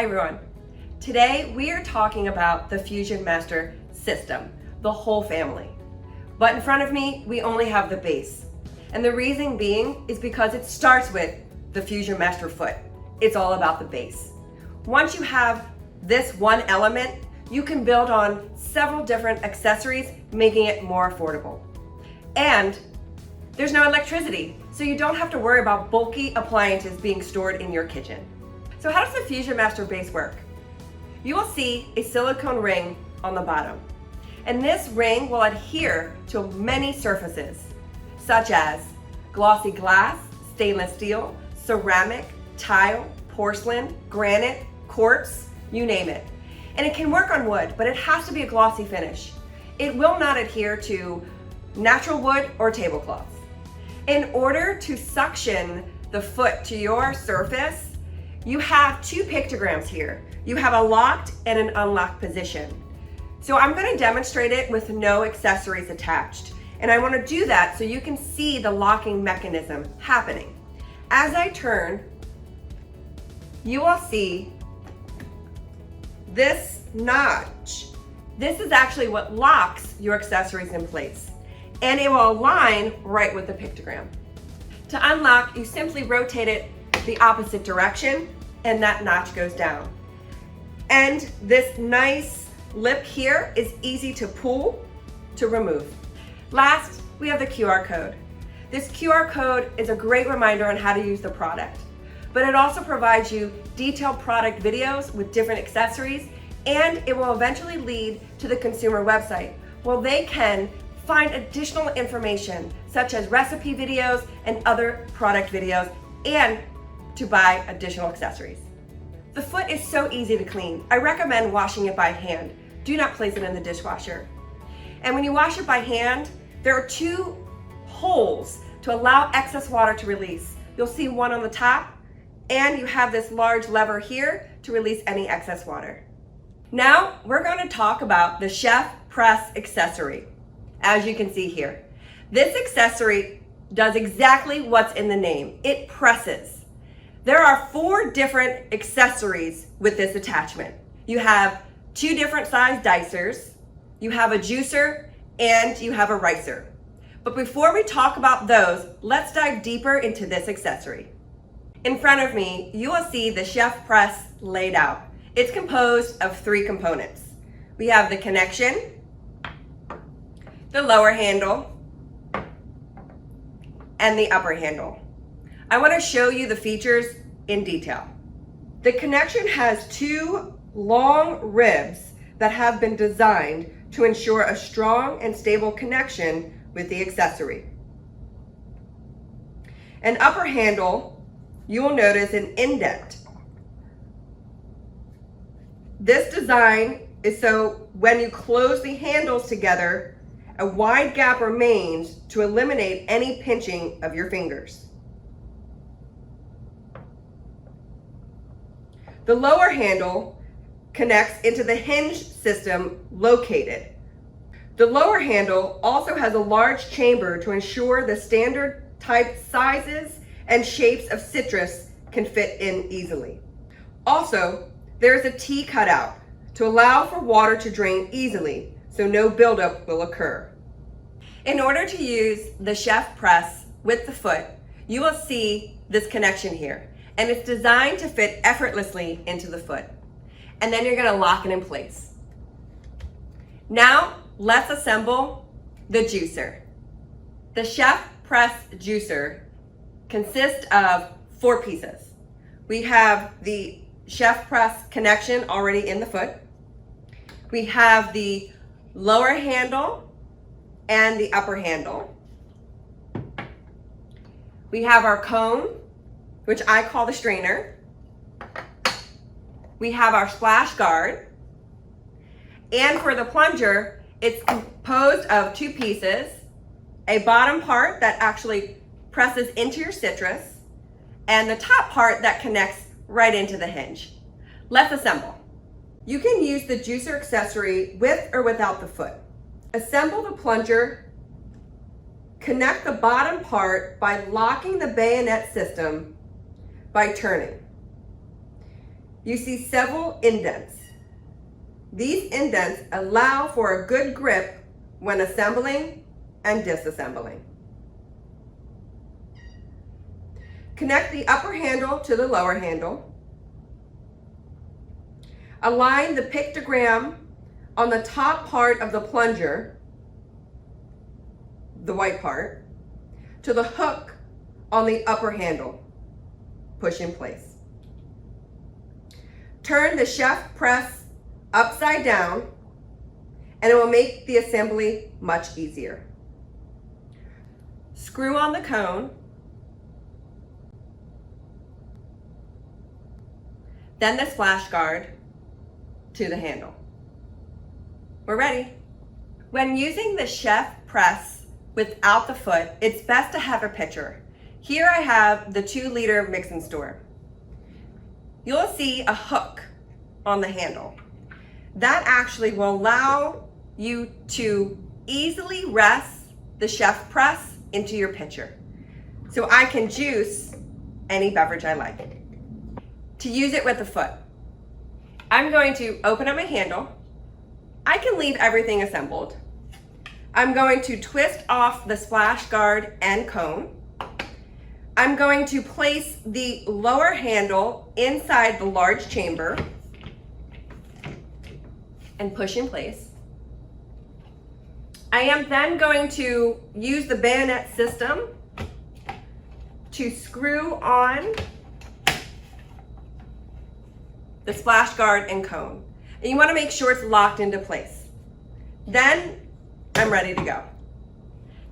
Hi everyone. Today we are talking about the Fusion Master system, the whole family. But in front of me, we only have the base. And the reason being is because it starts with the Fusion Master foot. It's all about the base. Once you have this one element, you can build on several different accessories, making it more affordable. And there's no electricity, so you don't have to worry about bulky appliances being stored in your kitchen. So how does the Fusion Master base work? You will see a silicone ring on the bottom. And this ring will adhere to many surfaces, such as glossy glass, stainless steel, ceramic, tile, porcelain, granite, quartz, you name it. And it can work on wood, but it has to be a glossy finish. It will not adhere to natural wood or tablecloths. In order to suction the foot to your surface, you have two pictograms here. You have a locked and an unlocked position. So I'm going to demonstrate it with no accessories attached. And I want to do that so you can see the locking mechanism happening. As I turn, you will see this notch. This is actually what locks your accessories in place. And it will align right with the pictogram. To unlock, you simply rotate it the opposite direction and that notch goes down. And this nice lip here is easy to pull to remove. Last, we have the QR code. This QR code is a great reminder on how to use the product, but it also provides you detailed product videos with different accessories, and it will eventually lead to the consumer website where they can find additional information such as recipe videos and other product videos, and to buy additional accessories. The foot is so easy to clean. I recommend washing it by hand. Do not place it in the dishwasher. And when you wash it by hand, there are two holes to allow excess water to release. You'll see one on the top, and you have this large lever here to release any excess water. Now, we're going to talk about the Chef Press accessory. As you can see here, this accessory does exactly what's in the name. It presses. There are 4 different accessories with this attachment. You have 2 different size dicers, you have a juicer, and you have a ricer. But before we talk about those, let's dive deeper into this accessory. In front of me, you will see the Chef Press laid out. It's composed of 3 components. We have the connection, the lower handle, and the upper handle. I want to show you the features in detail. The connection has 2 long ribs that have been designed to ensure a strong and stable connection with the accessory. An upper handle, you will notice an indent. This design is so when you close the handles together, a wide gap remains to eliminate any pinching of your fingers. The lower handle connects into the hinge system located. The lower handle also has a large chamber to ensure the standard type sizes and shapes of citrus can fit in easily. Also, there is a T cutout to allow for water to drain easily so no buildup will occur. In order to use the Chef Press with the foot, you will see this connection here, and it's designed to fit effortlessly into the foot. And then you're going to lock it in place. Now, let's assemble the juicer. The Chef Press juicer consists of 4 pieces. We have the Chef Press connection already in the foot. We have the lower handle and the upper handle. We have our cone, which I call the strainer. We have our splash guard. And for the plunger, it's composed of 2 pieces, a bottom part that actually presses into your citrus, and the top part that connects right into the hinge. Let's assemble. You can use the juicer accessory with or without the foot. Assemble the plunger, connect the bottom part by locking the bayonet system by turning. you see several indents. These indents allow for a good grip when assembling and disassembling. Connect the upper handle to the lower handle. Align the pictogram on the top part of the plunger, the white part, to the hook on the upper handle. Push in place. Turn the chef press upside down and it will make the assembly much easier. Screw on the cone, then the splash guard to the handle. We're ready. When using the chef press without the foot, it's best to have a pitcher. Here I have the 2-liter mixing store. You'll see a hook on the handle. That actually will allow you to easily rest the chef press into your pitcher, so I can juice any beverage I like. To use it with the foot, I'm going to open up my handle. I can leave everything assembled. I'm going to twist off the splash guard and cone. I'm going to place the lower handle inside the large chamber and push in place. I am then going to use the bayonet system to screw on the splash guard and cone. And you want to make sure it's locked into place. Then I'm ready to go.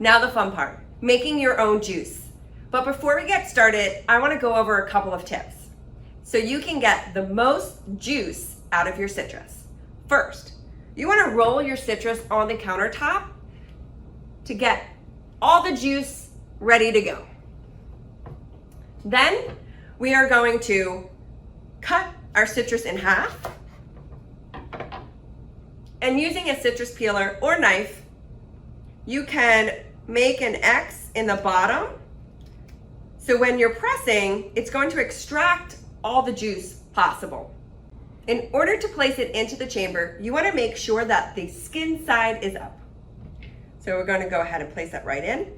Now the fun part, making your own juice. But before we get started, I want to go over a couple of tips so you can get the most juice out of your citrus. First, you want to roll your citrus on the countertop to get all the juice ready to go. Then we are going to cut our citrus in half, and using a citrus peeler or knife, you can make an X in the bottom. So when you're pressing, it's going to extract all the juice possible. In order to place it into the chamber, you want to make sure that the skin side is up. So we're going to go ahead and place that right in.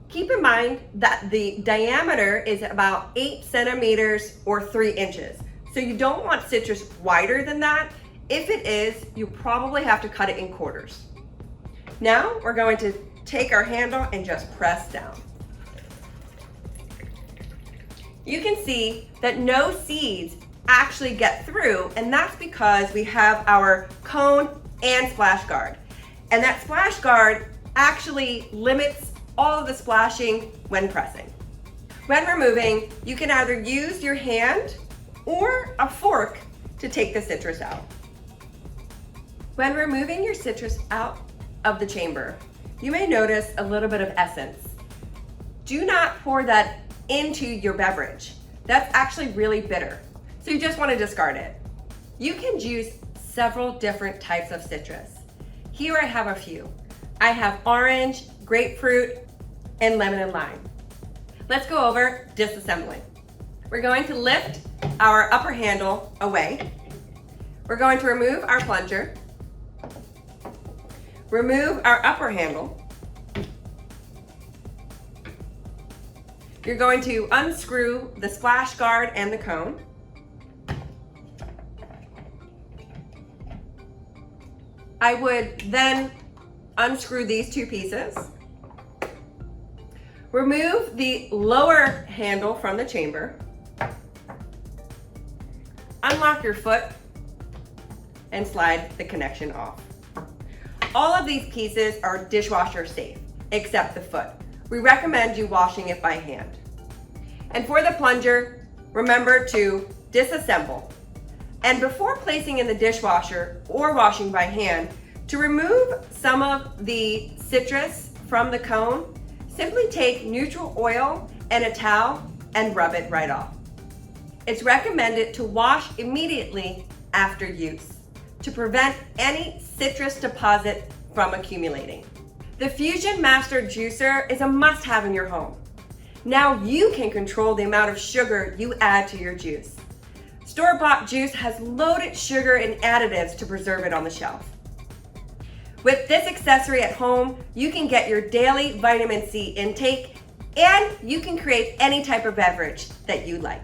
Keep in mind that the diameter is about 8 centimeters or 3 inches. So you don't want citrus wider than that. If it is, you probably have to cut it in quarters. Now we're going to take our handle and just press down. You can see that no seeds actually get through, and that's because we have our cone and splash guard. And that splash guard actually limits all of the splashing when pressing. When removing, you can either use your hand or a fork to take the citrus out. When removing your citrus out of the chamber, you may notice a little bit of essence. Do not pour that into your beverage. That's actually really bitter, so you just want to discard it. You can juice several different types of citrus. Here I have a few. I have orange, grapefruit, and lemon and lime. Let's go over disassembling. We're going to lift our upper handle away. We're going to remove our plunger, remove our upper handle. You're going to unscrew the splash guard and the cone. I would then unscrew these 2 pieces. Remove the lower handle from the chamber. Unlock your foot and slide the connection off. All of these pieces are dishwasher safe, except the foot. We recommend you washing it by hand. And for the plunger, remember to disassemble. And before placing in the dishwasher or washing by hand, to remove some of the citrus from the cone, simply take neutral oil and a towel and rub it right off. It's recommended to wash immediately after use to prevent any citrus deposit from accumulating. The Fusion Master Juicer is a must-have in your home. Now you can control the amount of sugar you add to your juice. Store-bought juice has loaded sugar and additives to preserve it on the shelf. With this accessory at home, you can get your daily vitamin C intake, and you can create any type of beverage that you like.